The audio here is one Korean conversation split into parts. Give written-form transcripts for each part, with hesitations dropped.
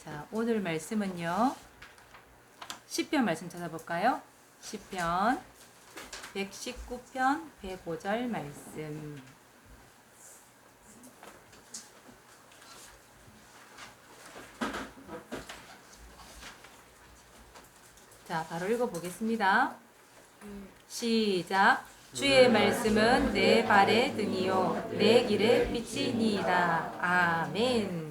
자, 오늘 말씀은요. 시편 말씀 찾아볼까요? 시편 119편 105절 말씀. 자, 바로 읽어보겠습니다. 시작. 주의 말씀은 내 발의 등이요 내 길의 빛이니이다. 아멘.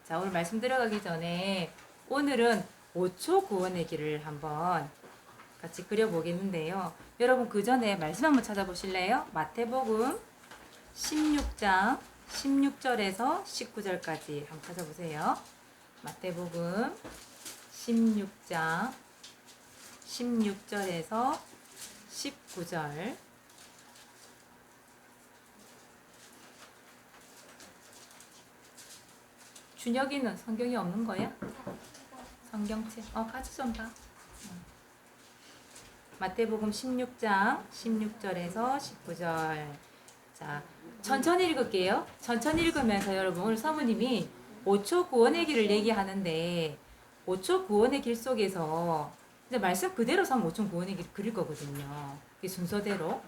자, 오늘 말씀 들어가기 전에 오늘은 5초 구원의 길을 한번 같이 그려보겠는데요. 여러분 그 전에 말씀 한번 찾아보실래요? 마태복음 16장 16절에서 19절까지 한번 찾아보세요. 마태복음 16장 16절에서 19절. 준혁이는 성경이 없는 거야? 성경책. 같이 좀 봐. 마태복음 16장 16절에서 19절. 자, 천천히 읽을게요. 천천히 읽으면서 여러분 오늘 사모님이 5초 구원의 길을 얘기하는데 5초 구원의 길 속에서 이제 말씀 그대로 5초 구원의 길 그릴 거거든요. 이 순서대로.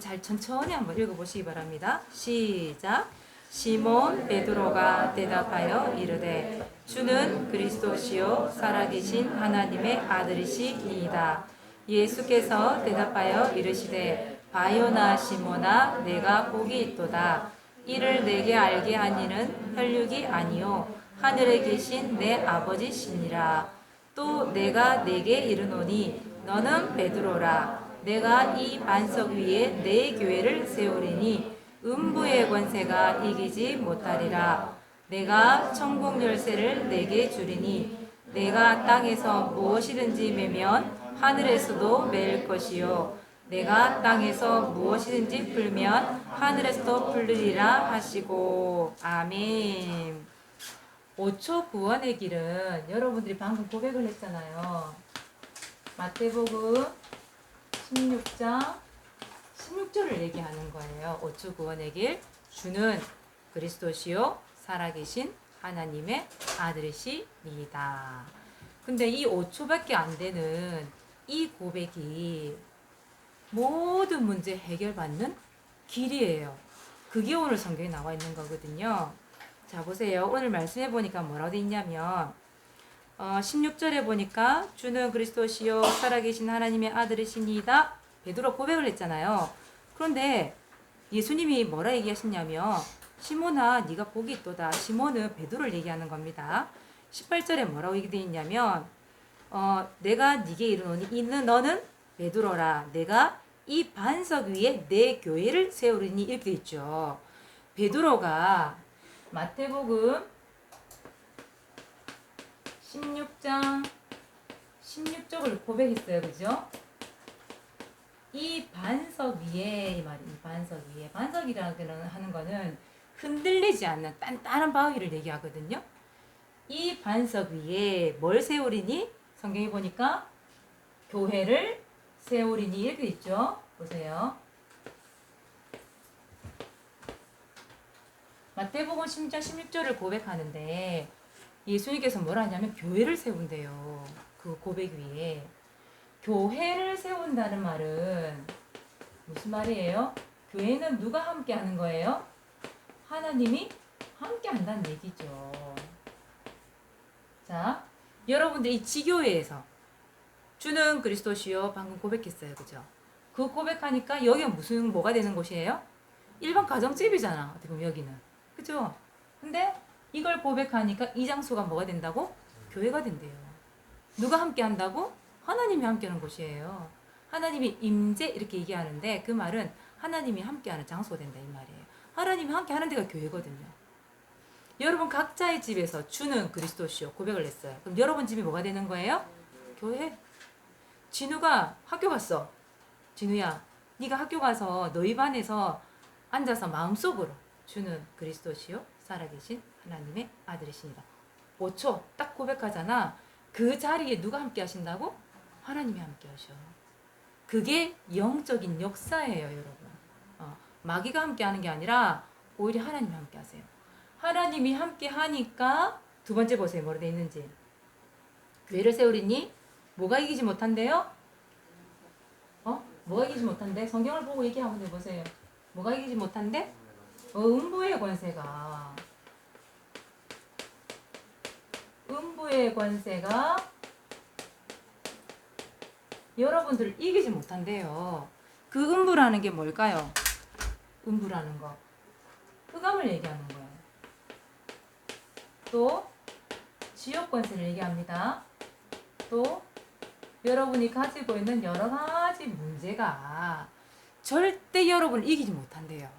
잘 천천히 한번 읽어보시기 바랍니다. 시작. 시몬 베드로가 대답하여 이르되 주는 그리스도시요 살아계신 하나님의 아들이시니이다. 예수께서 대답하여 이르시되 바요나 시몬아 내가 복이 있도다. 이를 내게 알게 하니는 혈육이 아니요 하늘에 계신 내 아버지시니라. 또 내가 내게 이르노니 너는 베드로라. 내가 이 반석 위에 내 교회를 세우리니 음부의 권세가 이기지 못하리라. 내가 천국 열쇠를 내게 주리니 내가 땅에서 무엇이든지 매면 하늘에서도 매일 것이요 내가 땅에서 무엇이든지 풀면 하늘에서도 풀리리라 하시고. 아멘. 5초 구원의 길은 여러분들이 방금 고백을 했잖아요. 마태복음 16장 16절을 얘기하는 거예요. 5초 구원의 길. 주는 그리스도시요 살아계신 하나님의 아들이시니이다. 근데 이 5초밖에 안 되는 이 고백이 모든 문제 해결받는 길이에요. 그게 오늘 성경에 나와 있는 거거든요. 자, 보세요. 오늘 말씀해 보니까 뭐라고 돼 있냐면 16절에 보니까 주는 그리스도시요 살아계신 하나님의 아들이시니이다. 베드로 고백을 했잖아요. 그런데 예수님이 뭐라 얘기하셨냐면 시몬아 네가 복이 있도다. 시몬은 베드로를 얘기하는 겁니다. 18절에 뭐라고 얘기되어 있냐면 내가 네게 이르노니 이는 너는 베드로라. 내가 이 반석 위에 내 교회를 세우리니 이렇게 되어 있죠. 베드로가 마태복음 16장 16절을 고백했어요. 그죠? 이 반석 위에 이 말이 이 반석 위에 반석이라는 하는 거는 흔들리지 않는 단단한 바위를 얘기하거든요. 이 반석 위에 뭘 세우리니? 성경에 보니까 교회를 세우리니 이렇게 있죠. 보세요. 마태복음 16장 16절을 고백하는데 예수님께서 뭐라 하냐면 교회를 세운대요. 그 고백 위에. 교회를 세운다는 말은 무슨 말이에요? 교회는 누가 함께 하는 거예요? 하나님이 함께 한다는 얘기죠. 자, 여러분들 이 지교회에서 주는 그리스도시요 방금 고백했어요. 그죠? 그 고백하니까 여기가 뭐가 되는 곳이에요? 일반 가정집이잖아. 어떻게 보면 여기는. 그죠? 근데 이걸 고백하니까 이 장소가 뭐가 된다고? 교회가 된대요. 누가 함께 한다고? 하나님이 함께하는 곳이에요. 하나님이 임재 이렇게 얘기하는데 그 말은 하나님이 함께하는 장소가 된다 이 말이에요. 하나님이 함께하는 데가 교회거든요. 여러분 각자의 집에서 주는 그리스도시요 고백을 했어요. 그럼 여러분 집이 뭐가 되는 거예요? 교회. 진우가 학교 갔어. 진우야, 네가 학교 가서 너희 반에서 앉아서 마음속으로 주는 그리스도시요 살아계신 하나님의 아들이십니다. 5초 딱 고백하잖아. 그 자리에 누가 함께 하신다고? 하나님이 함께 하셔. 그게 영적인 역사예요, 여러분. 마귀가 함께 하는 게 아니라 오히려 하나님이 함께 하세요. 하나님이 함께 하니까 두 번째 보세요. 뭐로 돼 있는지. 교회를 세우리니 뭐가 이기지 못한대요? 뭐가 이기지 못한대? 성경을 보고 얘기하면 돼 보세요. 뭐가 이기지 못한대? 음부의 권세가 여러분들을 이기지 못한대요. 그 음부라는 게 뭘까요? 음부라는 거. 흑암을 얘기하는 거예요. 또 지옥 권세를 얘기합니다. 또 여러분이 가지고 있는 여러 가지 문제가 절대 여러분을 이기지 못한대요.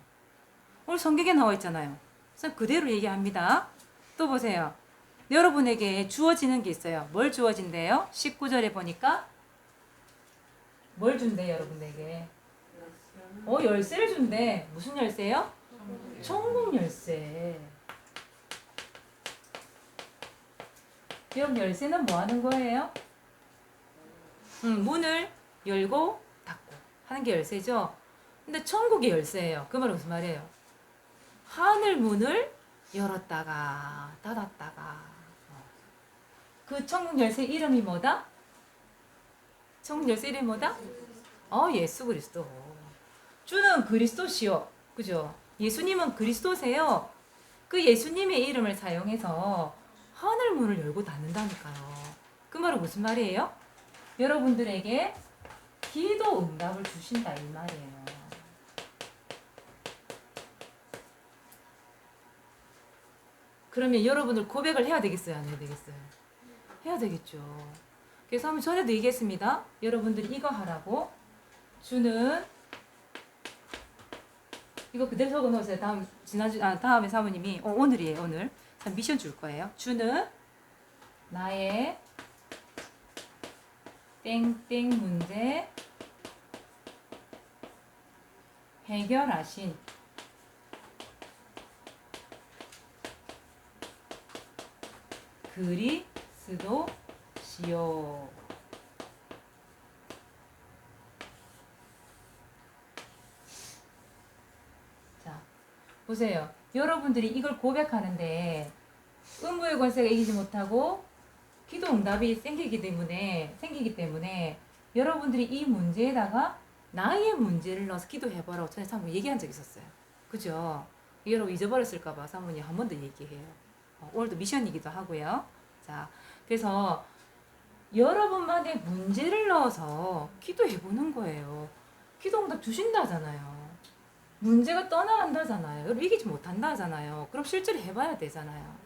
오늘 성경에 나와 있잖아요. 그래서 그대로 얘기합니다. 또 보세요. 여러분에게 주어지는 게 있어요. 뭘 주어진대요? 19절에 보니까 뭘 준대 여러분에게? 열쇠를 준대. 무슨 열쇠요? 천국 열쇠. 여러분 열쇠는 뭐 하는 거예요? 문을 열고 닫고 하는 게 열쇠죠. 근데 천국이 열쇠예요. 그 말은 무슨 말이에요? 하늘 문을 열었다가 닫았다가. 그 천국 열쇠 이름이 뭐다? 천국 열쇠 이름이 뭐다? 예수 그리스도. 주는 그리스도시요. 그죠? 예수님은 그리스도세요. 그 예수님의 이름을 사용해서 하늘 문을 열고 닫는다니까요. 그 말은 무슨 말이에요? 여러분들에게 기도 응답을 주신다 이 말이에요. 그러면 여러분들 고백을 해야 되겠어요? 안 해야 되겠어요? 해야 되겠죠. 그래서 한번 전에도 얘기했습니다. 여러분들이 이거 하라고. 주는 이거 그대로 적어 놓으세요. 다음에 사모님이 오늘이에요. 오늘 미션 줄 거예요. 주는 나의 땡땡 문제 해결하신 그리스도시요. 자, 보세요. 여러분들이 이걸 고백하는데 음부의 권세가 이기지 못하고 기도 응답이 생기기 때문에 여러분들이 이 문제에다가 나의 문제를 넣어서 기도해보라고 전에 사모님 얘기한 적 있었어요. 그죠? 여러분 잊어버렸을까봐 사모님 한 번 더 얘기해요. 오늘도 미션이기도 하고요. 자, 그래서 여러분만의 문제를 넣어서 기도해보는 거예요. 기도 응답 주신다잖아요. 문제가 떠나간다잖아요. 여러분 이기지 못한다잖아요. 그럼 실제로 해봐야 되잖아요.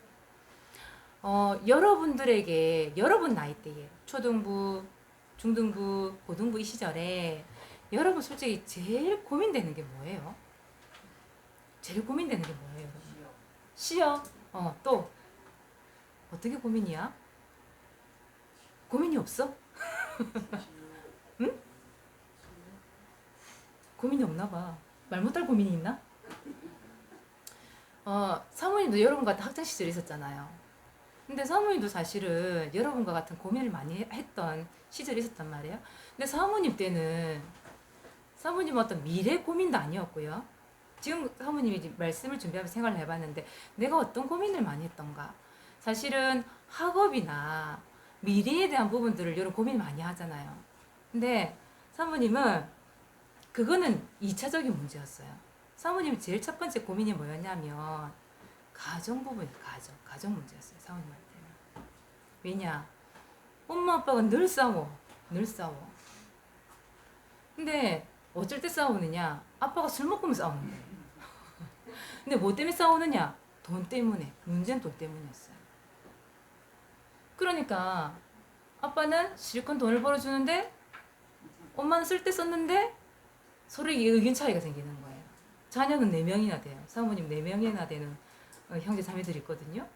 여러분들에게 여러분 나이대에 초등부, 중등부, 고등부 이 시절에 여러분 솔직히 제일 고민되는 게 뭐예요? 제일 고민되는 게 뭐예요, 여러분? 시험. 또 어떻게 고민이야? 고민이 없어? 응? 고민이 없나 봐. 말 못할 고민이 있나? 사모님도 여러분과 같은 학창 시절이 있었잖아요. 근데 사모님도 사실은 여러분과 같은 고민을 많이 했던 시절이 있었단 말이에요. 근데 사모님 때는 사모님은 어떤 미래 고민도 아니었고요. 지금 사모님이 말씀을 준비하면서 생각을 해봤는데 내가 어떤 고민을 많이 했던가. 사실은 학업이나 미래에 대한 부분들을 여러분 고민 많이 하잖아요. 근데 사모님은 그거는 2차적인 문제였어요. 사모님이 제일 첫 번째 고민이 뭐였냐면 가정 부분이에요. 가정 문제였어요. 사모님한테는. 왜냐? 엄마 아빠가 늘 싸워. 근데 어쩔 때 싸우느냐? 아빠가 술 먹으면 싸우는 거예요. 근데 뭐 때문에 싸우느냐? 돈 때문에. 문제는 돈 때문이었어요. 그러니까 아빠는 실컷 돈을 벌어주는데 엄마는 쓸 때 썼는데 서로 의견 차이가 생기는 거예요. 자녀는 4명이나 돼요. 사모님 4명이나 되는 형제 자매들이 있거든요.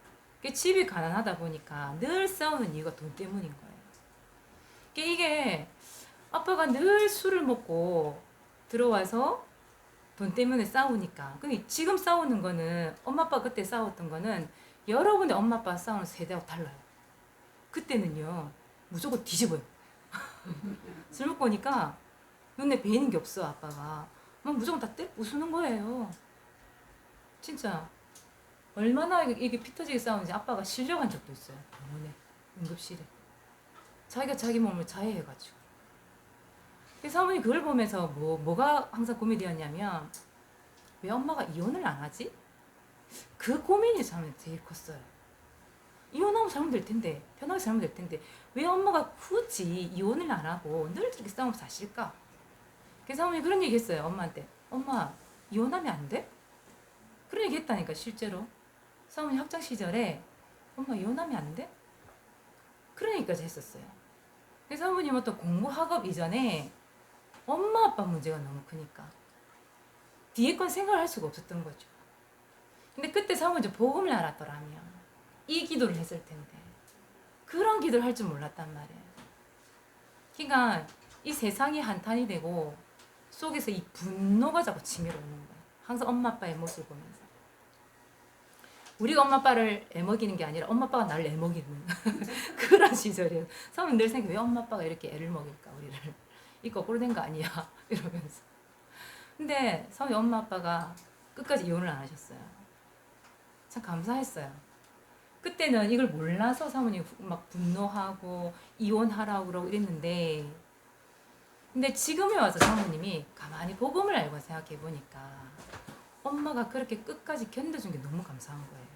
집이 가난하다 보니까 늘 싸우는 이유가 돈 때문인 거예요. 이게 아빠가 늘 술을 먹고 들어와서 돈 때문에 싸우니까. 지금 싸우는 거는 엄마 아빠 그때 싸웠던 거는 여러분의 엄마 아빠 싸우는 세대하고 달라요. 그때는요 무조건 뒤집어요. 술 먹고 오니까 눈에 베이는 게 없어. 아빠가 막 무조건 다 부수는 거예요. 진짜 얼마나 이게 피 터지게 싸우는지 아빠가 실려간 적도 있어요. 병원에, 응급실에. 자기가 자기 몸을 자해해가지고. 그래서 사모님 그걸 보면서 뭐가 항상 고민이었냐면, 왜 엄마가 이혼을 안 하지? 그 고민이 저는 제일 컸어요. 이혼하면 살면 될 텐데, 편하게 살면 될 텐데, 왜 엄마가 굳이 이혼을 안 하고 늘 저렇게 싸우면서 사실까? 그래서 사모님이 그런 얘기 했어요, 엄마한테. 엄마, 이혼하면 안 돼? 그런 얘기 했다니까, 실제로. 사모님 학창 시절에, 엄마, 이혼하면 안 돼? 그런 얘기까지 했었어요. 그래서 사모님은 또 공부 학업 이전에 엄마 아빠 문제가 너무 크니까 뒤에 건 생각을 할 수가 없었던 거죠. 근데 그때 사모님 복음을 알았더라면 이 기도를 했을 텐데 그런 기도를 할 줄 몰랐단 말이에요. 그러니까 이 세상이 한탄이 되고 속에서 이 분노가 자꾸 치밀어 오는 거예요. 항상 엄마 아빠의 모습을 보면서. 우리가 엄마 아빠를 애먹이는 게 아니라 엄마 아빠가 나를 애먹이는 그런 시절이에요. 사모님 늘 생각해, 왜 엄마 아빠가 이렇게 애를 먹일까 우리를. 이 거꾸로 된 거 아니야 이러면서. 근데 사모님 엄마 아빠가 끝까지 이혼을 안 하셨어요. 참 감사했어요. 그때는 이걸 몰라서 사모님 막 분노하고 이혼하라고 그러고 이랬는데, 근데 지금에 와서 사모님이 가만히 복음을 알고 생각해 보니까 엄마가 그렇게 끝까지 견뎌준 게 너무 감사한 거예요.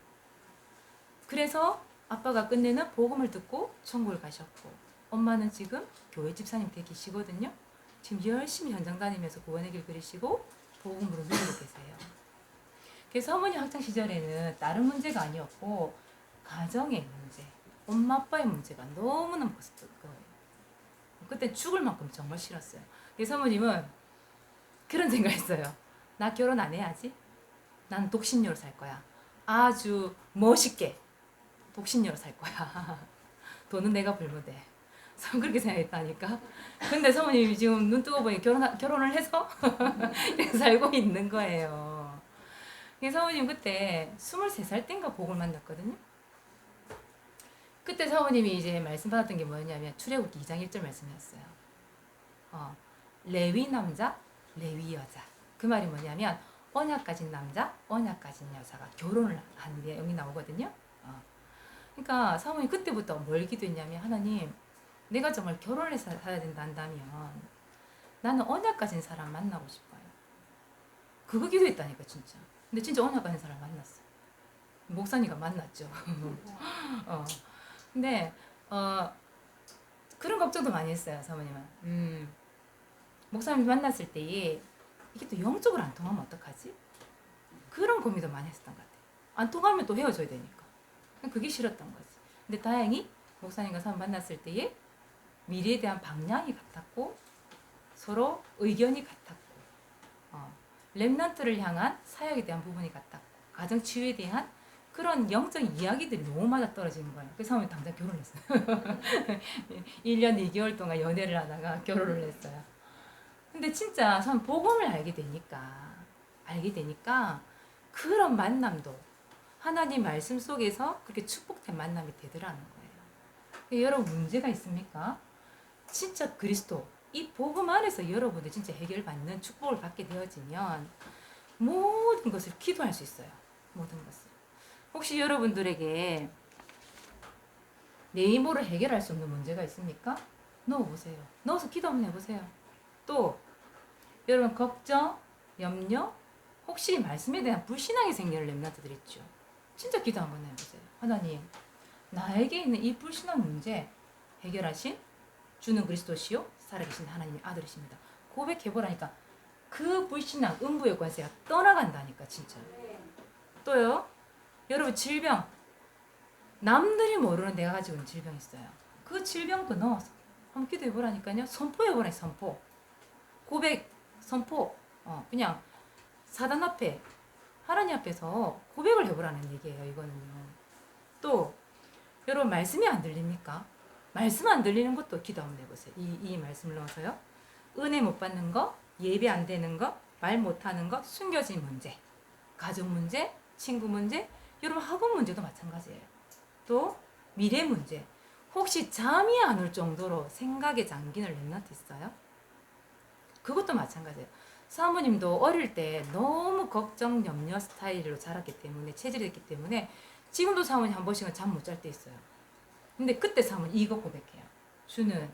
그래서 아빠가 끝내는 복음을 듣고 천국을 가셨고, 엄마는 지금 교회 집사님 되시거든요. 지금 열심히 현장 다니면서 구원의 길 그리시고 복음으로 누리고 계세요. 그래서 어머니 학창 시절에는 다른 문제가 아니었고 가정의 문제, 엄마 아빠의 문제가 너무너무 컸을 거예요. 그때 죽을 만큼 정말 싫었어요. 그래서 어머님은 그런 생각했어요. 나 결혼 안 해야지. 난 독신녀로 살 거야. 아주 멋있게 독신녀로 살 거야. 돈은 내가 벌면 돼. 그렇게 생각했다니까. 근데 사모님이 지금 눈 뜨고 보니 결혼을 해서 이렇게 살고 있는 거예요. 사모님 그때 23살 땐가 복을 만났거든요. 그때 사모님이 이제 말씀 받았던 게 뭐였냐면 출애굽기 2장 1절 말씀이었어요. 레위 남자, 레위 여자. 그 말이 뭐냐면 언약 가진 남자, 언약 가진 여자가 결혼을 하는 내용이 나오거든요. 그러니까 사모님 그때부터 뭘 기도했냐면, 하나님, 내가 정말 결혼을 해서 살아야 된다 한다면 나는 언약 가진 사람 만나고 싶어요. 그거 기도했다니까 진짜. 근데 진짜 언약 가진 사람 만났어. 목사님과 만났죠. 근데 그런 걱정도 많이 했어요, 사모님은. 목사님 만났을 때에 이게 또 영적으로 안 통하면 어떡하지? 그런 고민도 많이 했었던 것 같아요. 안 통하면 또 헤어져야 되니까. 그게 싫었던 거지. 근데 다행히 목사님과 사람 만났을 때에 미래에 대한 방향이 같았고 서로 의견이 같았고 렘넌트를 향한 사역에 대한 부분이 같았고 가정 치유에 대한 그런 영적인 이야기들이 너무 맞아떨어지는 거예요. 그래서 사람이 당장 결혼했어요. 1년 2개월 동안 연애를 하다가 결혼을 했어요. 근데 진짜 전 복음을 알게 되니까 그런 만남도 하나님 말씀 속에서 그렇게 축복된 만남이 되더라는 거예요. 여러분 문제가 있습니까? 진짜 그리스도 이 복음 안에서 여러분들 진짜 해결받는 축복을 받게 되어지면 모든 것을 기도할 수 있어요. 모든 것을. 혹시 여러분들에게 내 힘으로 해결할 수 없는 문제가 있습니까? 넣어보세요. 넣어서 기도 한번 해보세요. 또 여러분 걱정, 염려, 혹시 말씀에 대한 불신앙이 생기는 렘넌트들 있죠. 진짜 기도 한번 해보세요. 하나님, 나에게 있는 이 불신앙 문제 해결하신 주는 그리스도시요 살아계신 하나님의 아들이십니다. 고백해보라니까 그 불신앙, 음부의 관세가 떠나간다니까 진짜. 또요, 여러분 질병, 남들이 모르는 내가 가지고 있는 질병 있어요. 그 질병도 넣어서 한번 기도해보라니까요. 선포해보라. 선포, 고백, 선포. 그냥 사단 앞에, 하나님 앞에서 고백을 해보라는 얘기예요. 이거는요. 또 여러분 말씀이 안 들립니까? 말씀 안 들리는 것도 기도 한번 해보세요. 이 말씀을 넣어서요. 은혜 못 받는 거, 예배 안 되는 거, 말 못하는 거, 숨겨진 문제, 가족 문제, 친구 문제, 여러분 학업 문제도 마찬가지예요. 또 미래 문제, 혹시 잠이 안 올 정도로 생각에 잠기는 렘넌트 있어요? 그것도 마찬가지예요. 사모님도 어릴 때 너무 걱정 염려 스타일로 자랐기 때문에 체질이 됐기 때문에 지금도 사모님 한 번씩은 잠 못 잘 때 있어요. 근데 그때 사모님 이거 고백해요. 주는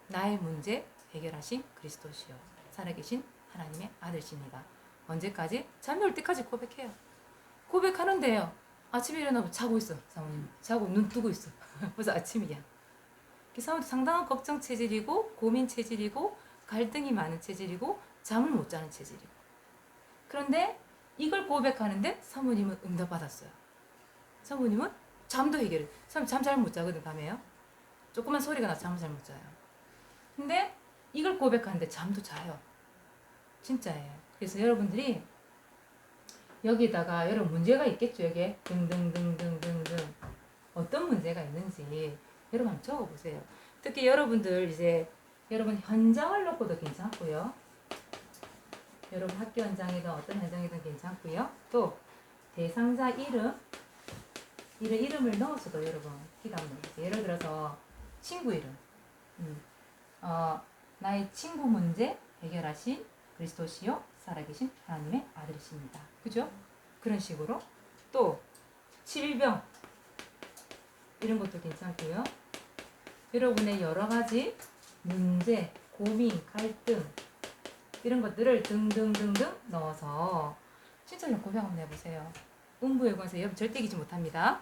나의 문제 해결하신 그리스도시요 살아계신 하나님의 아들이십니다. 언제까지? 잠이 올 때까지 고백해요. 고백하는데요. 아침에 일어나면 자고 있어. 사모님 자고 눈 뜨고 있어. 벌써 아침이야. 사모님 상당한 걱정 체질이고 고민 체질이고 갈등이 많은 체질이고 잠을 못 자는 체질이고. 그런데 이걸 고백하는데 사모님은 응답받았어요. 사모님은 잠도 해결해. 사모님 잠 잘 못 자거든 밤에요. 조그만 소리가 나서 잠을 잘 못 자요. 근데 이걸 고백하는데 잠도 자요. 진짜예요. 그래서 여러분들이 여기다가 여러분 문제가 있겠죠. 여기에 등등등등등등 어떤 문제가 있는지 여러분 한번 적어보세요. 특히 여러분들 이제 여러분 현장을 놓고도 괜찮고요. 여러분 학교 현장이든 어떤 현장이든 괜찮고요. 또 대상자 이름을 넣어서도 여러분 기도 한번 해보세요. 예를 들어서 친구 이름. 나의 친구 문제 해결하신 그리스도시요 살아계신 하나님의 아들이십니다. 그죠? 그런 식으로 또 질병 이런 것도 괜찮고요. 여러분의 여러 가지 문제, 고민, 갈등 이런 것들을 등등등등 넣어서 진짜 좀 고백 한번 해보세요. 응부의관에서 여러분 절대 이기지 못합니다.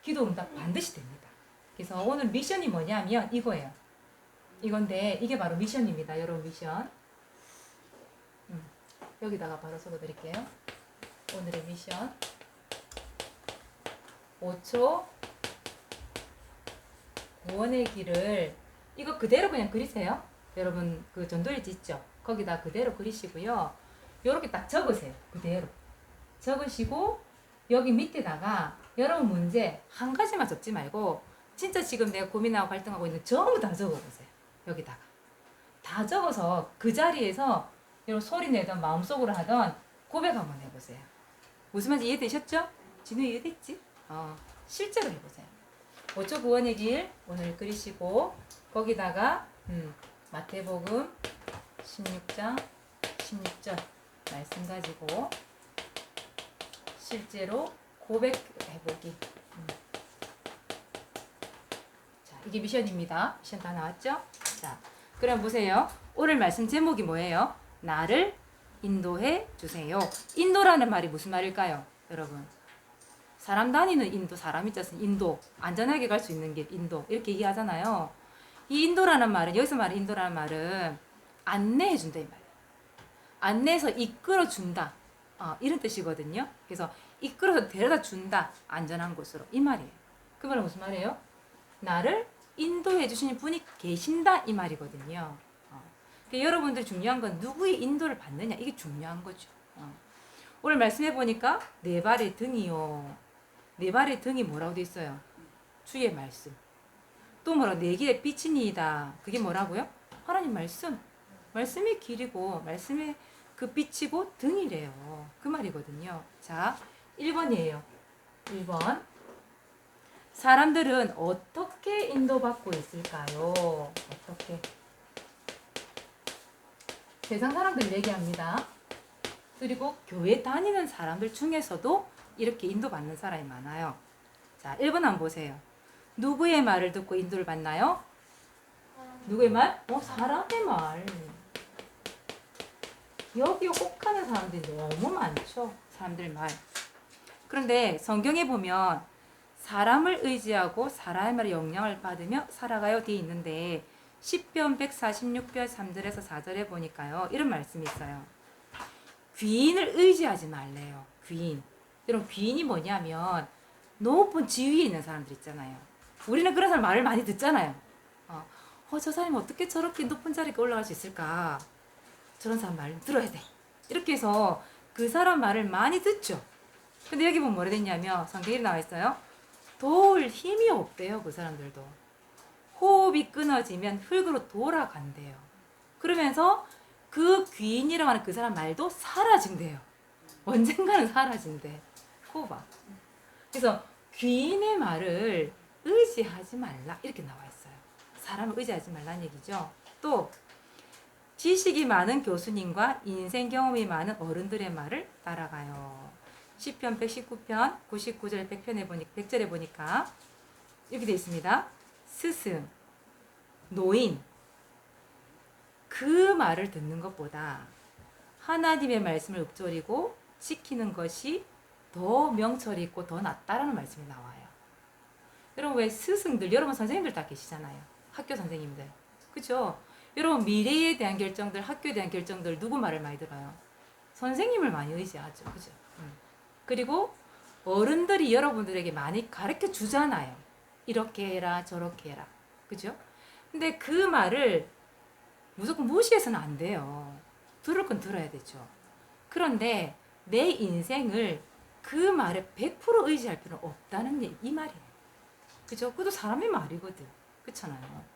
기도 응답 반드시 됩니다. 그래서 오늘 미션이 뭐냐면 이거예요. 이건데 이게 바로 미션입니다. 여러분 미션. 여기다가 바로 적어드릴게요. 오늘의 미션 5초 구원의 길을 이거 그대로 그냥 그리세요. 여러분 그 전도일지 있죠? 거기다 그대로 그리시고요. 요렇게 딱 적으세요. 그대로 적으시고 여기 밑에다가 여러분 문제 한 가지만 적지 말고 진짜 지금 내가 고민하고 갈등하고 있는 전부 다 적어보세요. 여기다가 다 적어서 그 자리에서 여러분 소리 내던 마음속으로 하던 고백 한번 해보세요. 무슨 말인지 이해되셨죠? 진우 이해됐지? 실제로 해보세요. 5초 구원의 길 오늘 그리시고 거기다가 마태복음 16장 16절 말씀 가지고 실제로 고백해보기. 자, 이게 미션입니다. 미션 다 나왔죠? 자, 그럼 보세요. 오늘 말씀 제목이 뭐예요? 나를 인도해 주세요. 인도라는 말이 무슨 말일까요? 여러분. 사람 다니는 인도, 사람 있잖아요. 인도. 안전하게 갈 수 있는 길, 인도. 이렇게 얘기하잖아요. 이 인도라는 말은, 여기서 말하는 인도라는 말은 안내해 준다, 이 말이에요. 안내해서 이끌어 준다. 이런 뜻이거든요. 그래서 이끌어서 데려다 준다. 안전한 곳으로. 이 말이에요. 그 말은 무슨 말이에요? 나를 인도해 주시는 분이 계신다. 이 말이거든요. 그러니까 여러분들 중요한 건 누구의 인도를 받느냐. 이게 중요한 거죠. 오늘 말씀해 보니까 네 발의 등이요. 네 발의 등이 뭐라고 돼 있어요? 주의 말씀. 또 뭐라고? 네 길의 빛이니이다. 그게 뭐라고요? 하나님 말씀. 말씀이 길이고 말씀의 그 빛이고 등이래요. 그 말이거든요. 자, 1번이에요. 1번. 사람들은 어떻게 인도받고 있을까요? 어떻게? 세상 사람들 얘기합니다. 그리고 교회 다니는 사람들 중에서도 이렇게 인도받는 사람이 많아요. 자, 1번 한번 보세요. 누구의 말을 듣고 인도를 받나요? 누구의 말? 사람의 말. 여기 혹하는 사람들이 너무 많죠. 사람들 말. 그런데 성경에 보면 사람을 의지하고 사람의 말에 영향을 받으며 살아가요 뒤에 있는데 10편 146편 3절에서 4절에 보니까요. 이런 말씀이 있어요. 귀인을 의지하지 말래요. 귀인. 여러분 귀인이 뭐냐면 높은 지위에 있는 사람들 있잖아요. 우리는 그런 사람 말을 많이 듣잖아요. 저 사람이 어떻게 저렇게 높은 자리에 올라갈 수 있을까? 저런 사람 말 들어야 돼. 이렇게 해서 그 사람 말을 많이 듣죠. 근데 여기 보면 뭐라 됐냐면 성경에 나와 있어요. 도울 힘이 없대요. 그 사람들도. 호흡이 끊어지면 흙으로 돌아간대요. 그러면서 그 귀인이라고 하는 그 사람 말도 사라진대요. 언젠가는 사라진대. 코 봐. 그래서 귀인의 말을 의지하지 말라 이렇게 나와 있어요. 사람을 의지하지 말라는 얘기죠. 또 지식이 많은 교수님과 인생 경험이 많은 어른들의 말을 따라가요. 시편 119편 99절 100편에 보니까 100절에 보니까 이렇게 되어 있습니다. 스승, 노인 그 말을 듣는 것보다 하나님의 말씀을 읊조리고 지키는 것이 더 명철이 있고 더 낫다라는 말씀이 나와요. 여러분 왜 스승들, 여러분 선생님들 다 계시잖아요. 학교 선생님들. 그죠? 여러분 미래에 대한 결정들, 학교에 대한 결정들 누구 말을 많이 들어요? 선생님을 많이 의지하죠. 그죠? 그리고 어른들이 여러분들에게 많이 가르쳐 주잖아요. 이렇게 해라, 저렇게 해라. 그죠? 근데 그 말을 무조건 무시해서는 안 돼요. 들을 건 들어야 되죠. 그런데 내 인생을 그 말에 100% 의지할 필요는 없다는 이 말이에요. 그죠? 그것도 사람의 말이거든. 그렇잖아요.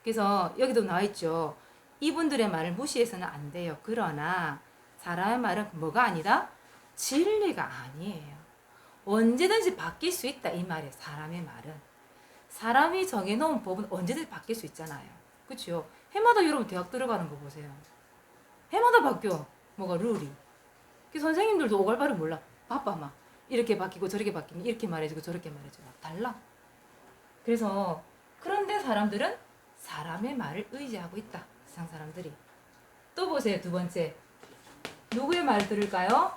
그래서 여기도 나와 있죠. 이분들의 말을 무시해서는 안 돼요. 그러나 사람의 말은 뭐가 아니다? 진리가 아니에요. 언제든지 바뀔 수 있다. 이 말이에요. 사람의 말은. 사람이 정해놓은 법은 언제든지 바뀔 수 있잖아요. 그렇죠? 해마다 여러분 대학 들어가는 거 보세요. 해마다 바뀌어. 뭐가 룰이. 그 선생님들도 오갈바를 몰라. 바빠 막. 이렇게 바뀌고 저렇게 바뀌면 이렇게 말해주고 저렇게 말해주고 막 달라. 그래서 그런데 사람들은 사람의 말을 의지하고 있다. 세상 사람들이. 또 보세요. 두 번째. 누구의 말 들을까요?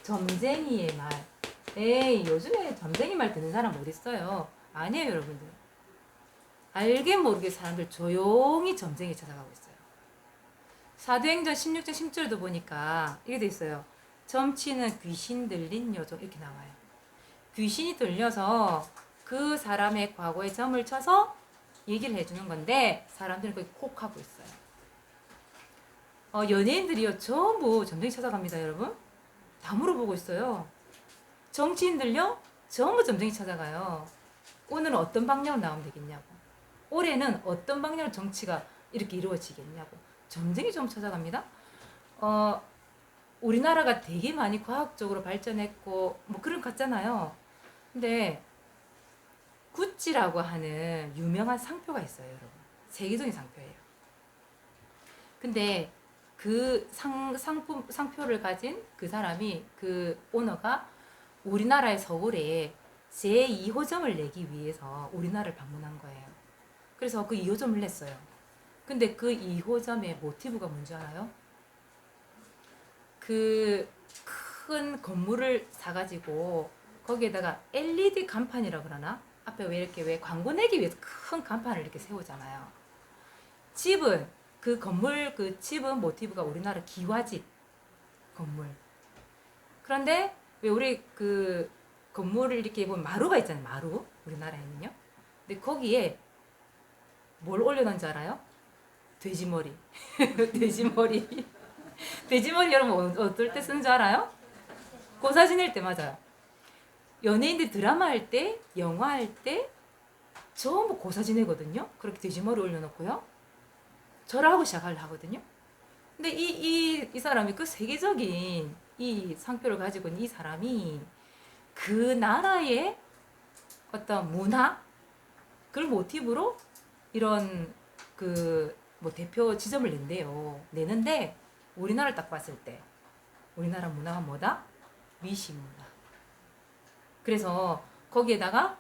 점쟁이의 말. 에이 요즘에 점쟁이 말 듣는 사람 어딨어요. 아니에요 여러분들. 알게 모르게 사람들 조용히 점쟁이 찾아가고 있어요. 사도행전 16장 10절도 보니까 이게 돼 있어요. 점치는 귀신 들린 여종 이렇게 나와요. 귀신이 들려서 그 사람의 과거에 점을 쳐서 얘기를 해주는 건데 사람들은 거기 콕 하고 있어요. 연예인들이요 전부 점쟁이 찾아갑니다 여러분. 다 물어보고 있어요. 정치인들요 전부 점쟁이 찾아가요. 오늘은 어떤 방향으로 나오면 되겠냐고. 올해는 어떤 방향으로 정치가 이렇게 이루어지겠냐고. 점쟁이 좀 찾아갑니다. 우리나라가 되게 많이 과학적으로 발전했고 뭐 그런 것 같잖아요. 근데 구찌라고 하는 유명한 상표가 있어요 여러분. 세계적인 상표예요. 근데 그 상표를 가진 그 사람이 그 오너가 우리나라의 서울에 제2호점을 내기 위해서 우리나라를 방문한 거예요. 그래서 그 2호점을 냈어요. 근데 그 2호점의 모티브가 뭔지 알아요? 그 큰 건물을 사가지고 거기에다가 LED 간판이라고 그러나? 앞에 왜 광고 내기 위해서 큰 간판을 이렇게 세우잖아요. 집은 그 건물 그 집은 모티브가 우리나라 기와집 건물. 그런데 왜 우리 그 건물을 이렇게 보면 마루가 있잖아요. 마루 우리나라에는요. 근데 거기에 뭘 올려놓은 줄 알아요? 돼지머리. 돼지머리. 돼지머리 여러분 어떨 때 쓰는 줄 알아요? 고사 지낼 때 맞아요. 연예인들 드라마 할 때, 영화 할 때 전부 고사 지내거든요. 그렇게 돼지머리 올려놓고요. 절을 하고 시작을 하거든요. 근데 이 사람이 그 세계적인 이 상표를 가지고 있는 이 사람이 그 나라의 어떤 문화 그걸 모티브로 이런 그 뭐 대표 지점을 낸대요. 내는데 우리나라를 딱 봤을 때 우리나라 문화가 뭐다? 미신 문화. 그래서 거기에다가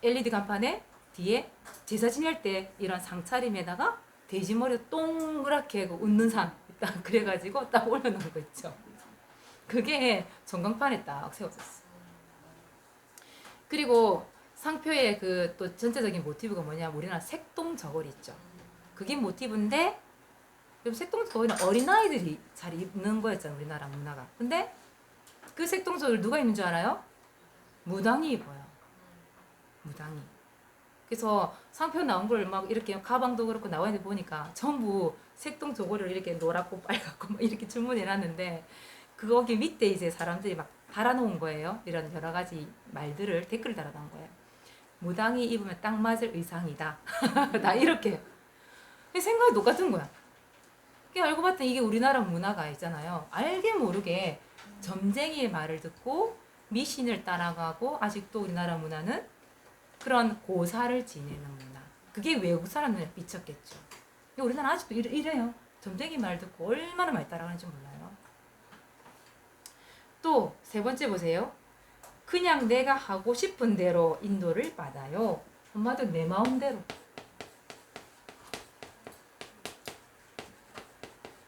LED 간판에 뒤에 제사 지낼 때 이런 상차림에다가 돼지머리 동그랗게 웃는 상 딱 그래가지고 딱 올려놓은 거 있죠. 그게 전광판에 딱 세웠었어. 그리고 상표의 그 또 전체적인 모티브가 뭐냐면 우리나라 색동 저고리 있죠. 그게 모티브인데 색동 저고리는 어린아이들이 잘 입는 거였잖아요. 우리나라 문화가. 근데 그 색동 저고리 누가 입는 줄 알아요? 무당이 입어요. 무당이. 그래서 상표 나온 걸 막 이렇게 가방도 그렇고 나와 있는데 보니까 전부 색동 저고리를 이렇게 노랗고 빨갛고 막 이렇게 주문해놨는데 거기 밑에 이제 사람들이 막 달아놓은 거예요. 이런 여러 가지 말들을 댓글 달아놓은 거예요. 무당이 입으면 딱 맞을 의상이다. 나 이렇게. 생각이 똑같은 거야. 알고 봤더니 이게 우리나라 문화가 있잖아요. 알게 모르게 점쟁이의 말을 듣고 미신을 따라가고 아직도 우리나라 문화는 그런 고사를 지내는 문화. 그게 외국 사람 눈에 비쳤겠죠. 우리나라 아직도 이래요. 점쟁이 말 듣고 얼마나 많이 따라가는지 몰라요. 또 세 번째 보세요. 그냥 내가 하고 싶은 대로 인도를 받아요. 한마디로 내 마음대로.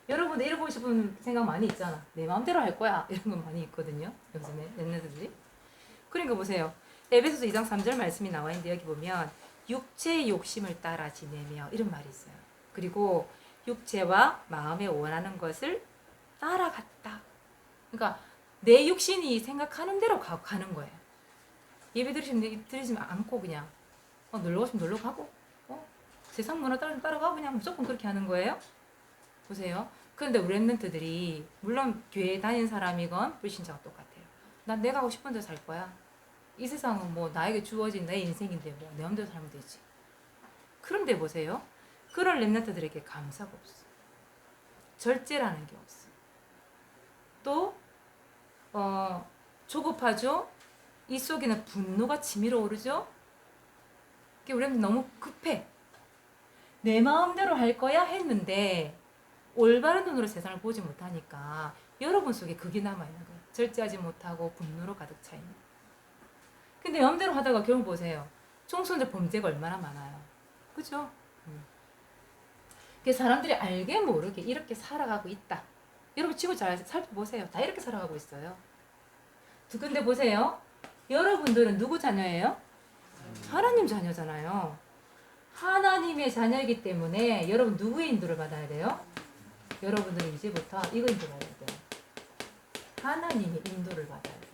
여러분들 이러고 싶은 생각 많이 있잖아. 내 마음대로 할 거야. 이런 건 많이 있거든요. 요즘에 넷네들이. 그러니까 보세요. 에베소서 2장 3절 말씀이 나와 있는데 여기 보면 육체의 욕심을 따라 지내며 이런 말이 있어요. 그리고 육체와 마음에 원하는 것을 따라갔다. 그러니까 내 육신이 생각하는 대로 가는 거예요. 예배 드리시면 않고 그냥 놀러 가시면 놀러 가고 세상 문화 따라가고 그냥 무조건 그렇게 하는 거예요. 보세요. 그런데 우리 랩런트들이 물론 교회 다니는 사람이건 불신자가 똑같아요. 난 내가 하고 싶은 대로 살 거야. 이 세상은 뭐 나에게 주어진 내 인생인데 뭐 내 마음대로 살면 되지. 그런데 보세요. 그런 랩런트들에게 감사가 없어. 절제라는 게 없어. 또 조급하죠. 이 속에는 분노가 치밀어 오르죠. 우리는 너무 급해. 내 마음대로 할 거야 했는데 올바른 눈으로 세상을 보지 못하니까 여러분 속에 그게 남아있는 거예요. 절제하지 못하고 분노로 가득 차 있는. 근데 마음대로 하다가 결국 보세요. 청소년들 범죄가 얼마나 많아요. 그죠? 사람들이 알게 모르게 이렇게 살아가고 있다. 여러분 지금 잘 살펴보세요. 다 이렇게 살아가고 있어요. 근데 보세요. 여러분들은 누구 자녀예요? 하나님 자녀잖아요. 하나님의 자녀이기 때문에 여러분 누구의 인도를 받아야 돼요? 여러분들은 이제부터 이거 인도 받아야 돼요. 하나님의 인도를 받아야 돼요.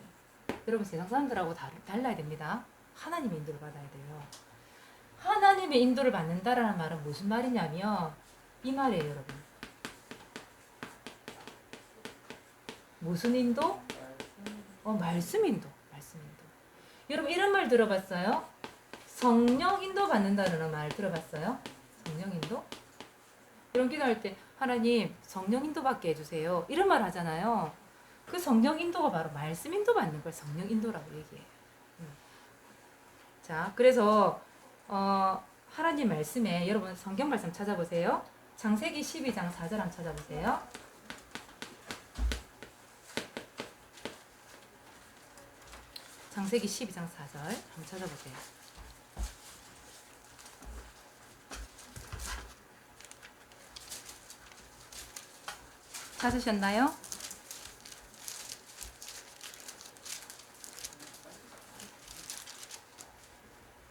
여러분 세상 사람들하고 달라야 됩니다. 하나님의 인도를 받아야 돼요. 하나님의 인도를 받는다라는 말은 무슨 말이냐면 이 말이에요, 여러분. 무슨 인도? 말씀 인도. 말씀 인도. 여러분 이런 말 들어봤어요? 성령 인도 받는다는 말 들어봤어요? 성령 인도? 이런 기도할 때 하나님 성령 인도 받게 해주세요. 이런 말 하잖아요. 그 성령 인도가 바로 말씀 인도 받는 걸 성령 인도라고 얘기해요. 자, 그래서 하나님 말씀에 여러분 성경 말씀 찾아보세요. 창세기 12장 4절 한번 찾아보세요. 창세기 12장 4절 한번 찾아보세요. 찾으셨나요?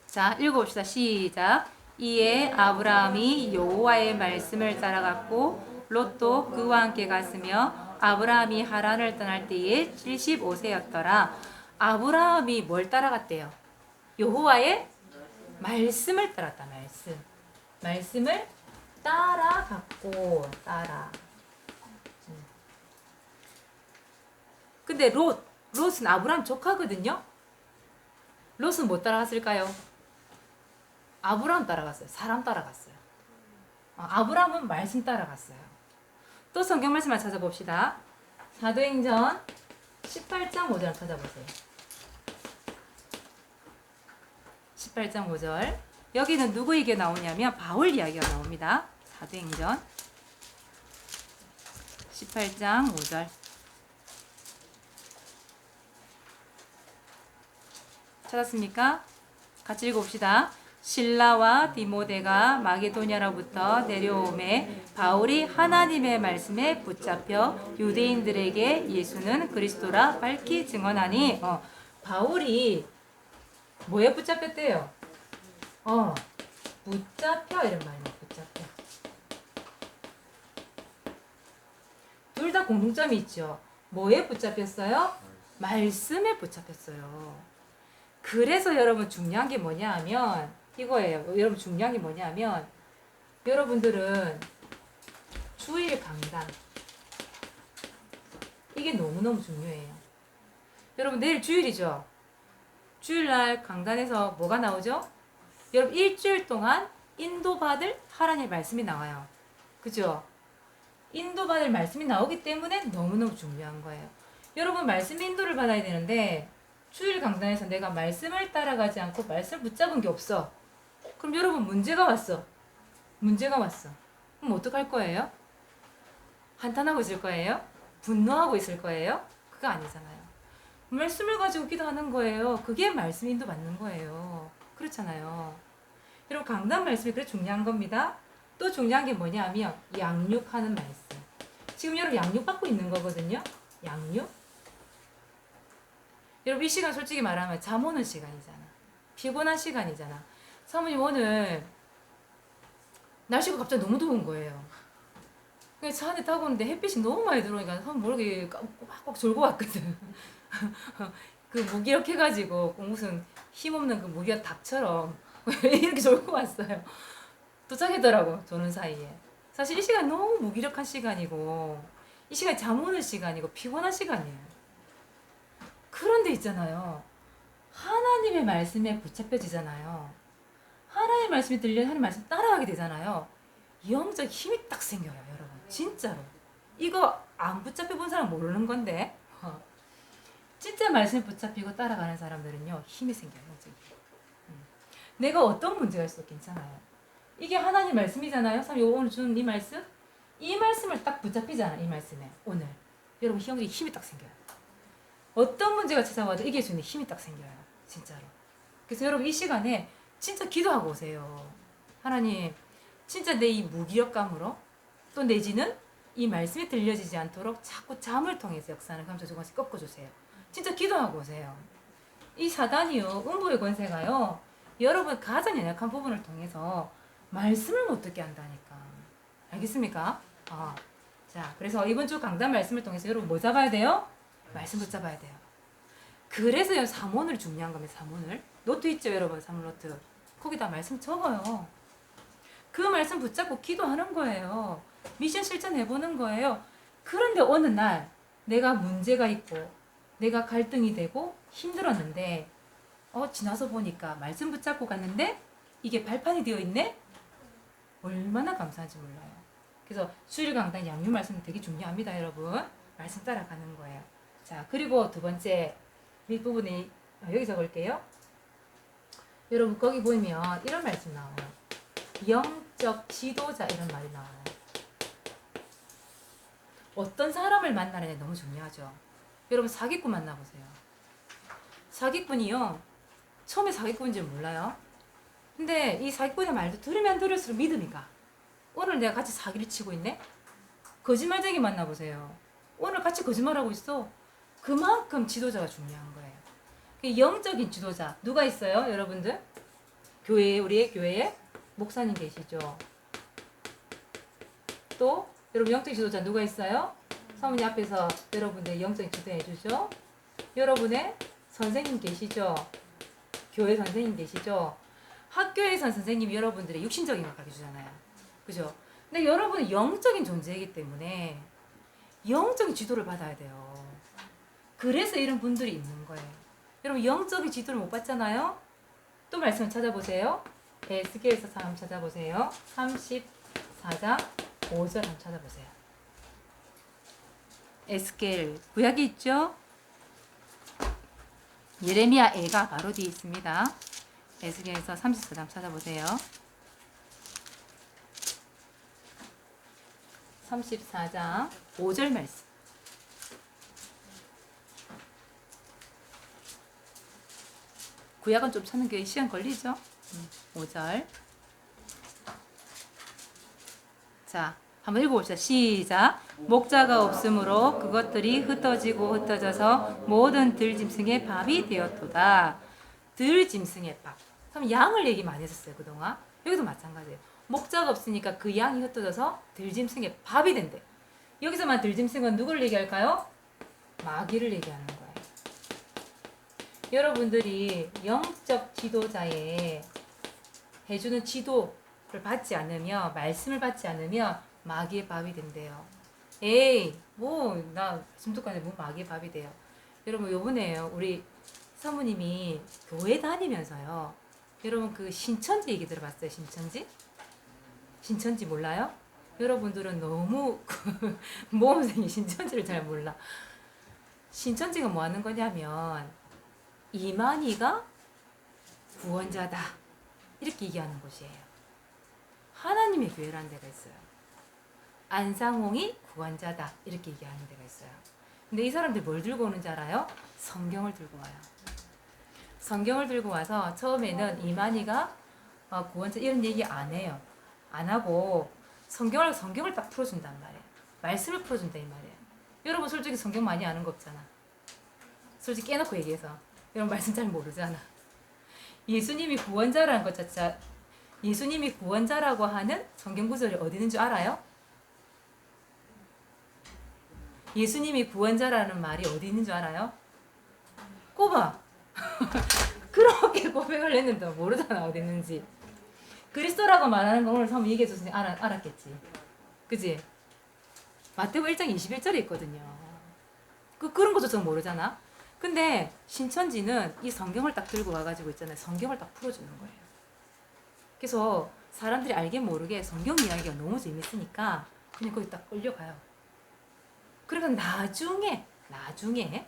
자, 읽어봅시다. 시작. 이에 아브라함이 여호와의 말씀을 따라갔고 롯도 그와 함께 갔으며 아브라함이 하란을 떠날 때에 75세였더라. 아브라함이 뭘 따라갔대요? 여호와의 말씀을 따랐다. 말씀을 따라갔고 근데 롯은 아브라함 조카거든요. 롯은 못 따라갔을까요? 아브라함 따라갔어요. 사람 따라갔어요. 아브라함은 말씀 따라갔어요. 또 성경 말씀을 찾아봅시다. 사도행전 18장 5절 찾아보세요. 18장 5절. 여기는 누구 얘기가 나오냐면 바울 이야기가 나옵니다. 사도행전 18장 5절. 찾았습니까? 같이 읽어봅시다. 실라와 디모데가 마게도냐로부터 내려오매 바울이 하나님의 말씀에 붙잡혀 유대인들에게 예수는 그리스도라 밝히 증언하니 바울이 뭐에 붙잡혔대요? 붙잡혀 이런 말이에요. 붙잡혀. 둘 다 공통점이 있죠. 뭐에 붙잡혔어요? 말씀에 붙잡혔어요. 그래서 여러분 중요한 게 뭐냐 하면 이거예요. 여러분 중요한 게 뭐냐 하면 여러분들은 주일 강단 이게 너무너무 중요해요. 여러분 내일 주일이죠. 주일날 강단에서 뭐가 나오죠? 여러분 일주일 동안 인도받을 하나님의 말씀이 나와요. 그죠? 인도받을 말씀이 나오기 때문에 너무너무 중요한 거예요. 여러분 말씀 인도를 받아야 되는데 주일 강단에서 내가 말씀을 따라가지 않고 말씀을 붙잡은 게 없어. 그럼 여러분 문제가 왔어. 문제가 왔어. 그럼 어떡할 거예요? 한탄하고 있을 거예요? 분노하고 있을 거예요? 그거 아니잖아요. 말씀을 가지고 기도하는 거예요. 그게 말씀 인도 받는 거예요. 그렇잖아요. 여러분 강단 말씀이 그래 중요한 겁니다. 또 중요한 게 뭐냐면 양육하는 말씀. 지금 여러분 양육받고 있는 거거든요. 양육. 여러분 이 시간 솔직히 말하면 잠 오는 시간이잖아. 피곤한 시간이잖아. 사모님 오늘 날씨가 갑자기 너무 더운 거예요. 그래서 차 안에 타고 오는데 햇빛이 너무 많이 들어오니까 모르게 꽉꽉 졸고 왔거든. 그 무기력 해가지고 무슨 힘없는 그 무기력 닭처럼 이렇게 졸고 왔어요. 도착했더라고 조는 사이에. 사실 이 시간 너무 무기력한 시간이고 이 시간이 잠 오는 시간이고 피곤한 시간이에요. 그런데 있잖아요. 하나님의 말씀에 붙잡혀지잖아요. 하나님의 말씀이 들려 하나님의 말씀 따라가게 되잖아요. 영적 힘이 딱 생겨요, 여러분. 진짜로. 이거 안 붙잡혀 본 사람 모르는 건데. 진짜 말씀에 붙잡히고 따라가는 사람들은요, 힘이 생겨요, 영적인. 내가 어떤 문제가 있어도 괜찮아요. 이게 하나님 말씀이잖아요. 오늘 주는 이 말씀? 이 말씀을 딱 붙잡히잖아, 이 말씀에. 오늘. 여러분, 영적인 힘이 딱 생겨요. 어떤 문제가 찾아와도 이길 수 있는 힘이 딱 생겨요. 진짜로. 그래서 여러분 이 시간에 진짜 기도하고 오세요. 하나님, 진짜 내 이 무기력감으로 또 내지는 이 말씀이 들려지지 않도록 자꾸 잠을 통해서 역사하는 감정 조금씩 꺾어주세요. 진짜 기도하고 오세요. 이 사단이요, 음부의 권세가요, 여러분 가장 연약한 부분을 통해서 말씀을 못 듣게 한다니까. 알겠습니까? 자, 그래서 이번 주 강단 말씀을 통해서 여러분 뭐 잡아야 돼요? 말씀 붙잡아야 돼요. 그래서요, 사문을 중요한 겁니다. 사문을. 노트 있죠, 여러분? 사문 노트. 거기다 말씀 적어요. 그 말씀 붙잡고 기도하는 거예요. 미션 실천해보는 거예요. 그런데 어느 날 내가 문제가 있고 내가 갈등이 되고 힘들었는데 지나서 보니까 말씀 붙잡고 갔는데 이게 발판이 되어 있네? 얼마나 감사한지 몰라요. 그래서 수일 강단 양육 말씀 되게 중요합니다, 여러분. 말씀 따라가는 거예요. 자, 그리고 두 번째 밑부분에 여기 적을게요. 여러분 거기 보면 이런 말씀 나와요. 영적 지도자 이런 말이 나와요. 어떤 사람을 만나느냐 너무 중요하죠. 여러분 사기꾼 만나보세요. 사기꾼이요, 처음에 사기꾼인 줄 몰라요. 근데 이 사기꾼의 말도 들으면 들을수록 믿음이 가. 오늘 내가 같이 사기를 치고 있네? 거짓말쟁이 만나보세요. 오늘 같이 거짓말하고 있어. 그만큼 지도자가 중요한 거예요. 영적인 지도자 누가 있어요, 여러분들? 교회에, 우리의 교회에 목사님 계시죠. 또 여러분 영적인 지도자 누가 있어요? 사모님 앞에서 여러분들 영적인 지도해 주죠. 여러분의 선생님 계시죠. 교회 선생님 계시죠. 학교에서 선생님이 여러분들의 육신적인 걸 가르쳐 주잖아요. 그죠? 근데 여러분은 영적인 존재이기 때문에 영적인 지도를 받아야 돼요. 그래서 이런 분들이 있는 거예요. 여러분 영적인 지도를 못 받잖아요. 또 말씀을 찾아보세요. 에스겔서 한번 찾아보세요. 34장 5절 한번 찾아보세요. 에스겔 구약이 있죠. 예레미야 애가 바로 뒤에 있습니다. 에스겔서 34장 찾아보세요. 34장 5절 말씀. 구약은 좀 찾는 게 시간 걸리죠? 5절. 자, 한번 읽어봅시다. 시작. 목자가 없으므로 그것들이 흩어지고 흩어져서 모든 들짐승의 밥이 되었도다. 들짐승의 밥. 그럼 양을 얘기 많이 했었어요, 그동안. 여기도 마찬가지예요. 목자가 없으니까 그 양이 흩어져서 들짐승의 밥이 된대. 여기서만 들짐승은 누구를 얘기할까요? 마귀를 얘기하는 거예요. 여러분들이 영적 지도자의 해주는 지도를 받지 않으면, 말씀을 받지 않으면 마귀의 밥이 된대요. 에이, 나 말씀 듣고 하는데 마귀의 밥이 돼요. 여러분, 요번에요, 우리 사모님이 교회 다니면서요, 여러분 그 신천지 얘기 들어봤어요? 신천지? 신천지 몰라요? 여러분들은 너무 모험생이 신천지를 잘 몰라. 신천지가 뭐 하는 거냐면, 이만희가 구원자다. 이렇게 얘기하는 곳이에요. 하나님의 교회라는 데가 있어요. 안상홍이 구원자다 이렇게 얘기하는 데가 있어요. 근데 이 사람들이 뭘 들고 오는지 알아요? 성경을 들고 와요. 성경을 들고 와서 처음에는 이만희가 구원자 이런 얘기 안 해요. 안 하고 성경을 딱 풀어준단 말이에요. 말씀을 풀어준다 이 말이에요. 여러분 솔직히 성경 많이 아는 거 없잖아. 솔직히 깨놓고 얘기해서 여러분 말씀 잘 모르잖아. 예수님이 구원자라는 것 자체, 예수님이 구원자라고 하는 성경 구절이 어디 있는 줄 알아요? 예수님이 구원자라는 말이 어디 있는 줄 알아요? 꼽아. 그렇게 고백을 했는데 모르잖아 어디 있는지. 그리스도라고 말하는 거 오늘 처음 얘기해 줬으니 알았겠지. 그지? 마태복음 1장 21절에 있거든요. 그런 것조차 모르잖아. 근데 신천지는 이 성경을 딱 들고 와가지고 있잖아요. 성경을 딱 풀어주는 거예요. 그래서 사람들이 알게 모르게 성경 이야기가 너무 재밌으니까 그냥 거기 딱 끌려가요. 그러니까 나중에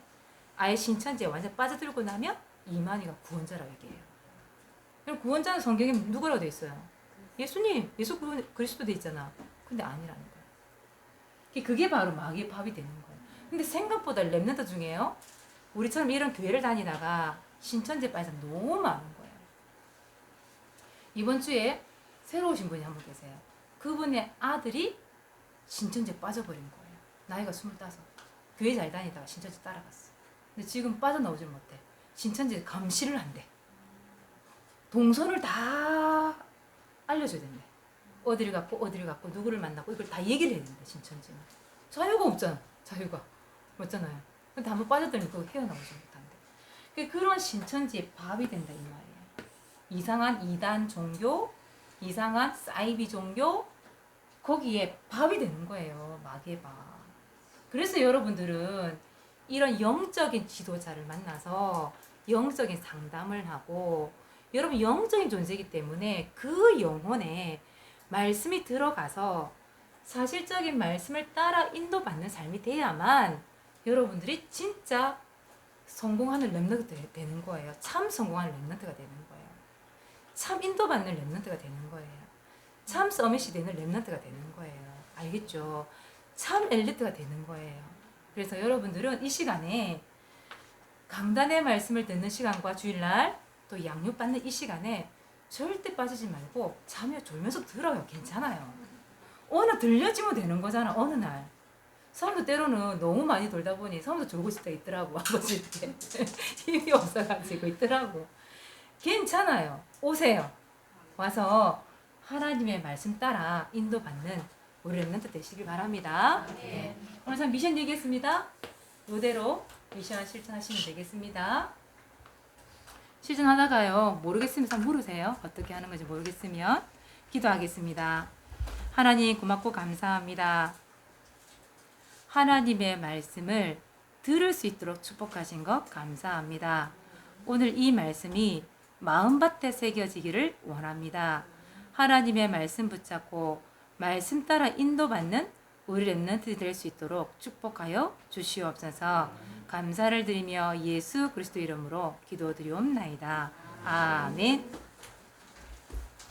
아예 신천지에 완전 빠져들고 나면 이만희가 구원자라고 얘기해요. 그럼 구원자는 성경에 누구라고 돼 있어요? 예수님, 예수 그리스도 돼 있잖아. 근데 아니라는 거예요. 그게 바로 마귀의 밥이 되는 거예요. 근데 생각보다 렘넌트 중에요. 우리처럼 이런 교회를 다니다가 신천지에 빠져 너무 많은 거예요. 이번 주에 새로 오신 분이 한 분 계세요. 그분의 아들이 신천지에 빠져버린 거예요. 나이가 25. 교회 잘 다니다가 신천지 따라갔어. 근데 지금 빠져나오질 못해. 신천지에 감시를 한대. 동선을 다 알려줘야 된대. 어디를 갔고 누구를 만나고 이걸 다 얘기를 해야 된대. 신천지는 자유가 없잖아. 자유가 맞잖아요. 근데 한번 빠져들면 그거 헤어나오지 못한대. 그런 신천지의 밥이 된다 이 말이에요. 이상한 이단 종교, 이상한 사이비 종교, 거기에 밥이 되는 거예요. 마귀의 밥. 그래서 여러분들은 이런 영적인 지도자를 만나서 영적인 상담을 하고, 여러분 영적인 존재이기 때문에 그 영혼에 말씀이 들어가서 사실적인 말씀을 따라 인도받는 삶이 돼야만 여러분들이 진짜 성공하는 렘넌트가 되는 거예요. 참 성공하는 렘넌트가 되는 거예요. 참 인도받는 렘넌트가 되는 거예요. 참 서밋이 되는 렘넌트가 되는 거예요. 알겠죠? 참 엘리트가 되는 거예요. 그래서 여러분들은 이 시간에 강단의 말씀을 듣는 시간과 주일날 또 양육받는 이 시간에 절대 빠지지 말고 자며 졸면서 들어요. 괜찮아요. 어느 들려지면 되는 거잖아. 어느 날 사람도 때로는 너무 많이 돌다 보니 사람도 졸고 싶다 있더라고. 아버지 때 힘이 없어가지고 있더라고. 괜찮아요. 오세요. 와서 하나님의 말씀 따라 인도받는 우리 렘넌트 되시길 바랍니다. 네. 오늘 참 미션 얘기했습니다. 이대로 미션 실천하시면 되겠습니다. 실천하다가요 모르겠으면 참 물으세요. 어떻게 하는 건지 모르겠으면. 기도하겠습니다. 하나님 고맙고 감사합니다. 하나님의 말씀을 들을 수 있도록 축복하신 것 감사합니다. 오늘 이 말씀이 마음밭에 새겨지기를 원합니다. 하나님의 말씀 붙잡고 말씀 따라 인도받는 우리 렘넌트 될 수 있도록 축복하여 주시옵소서. 감사를 드리며 예수 그리스도 이름으로 기도드리옵나이다. 아멘.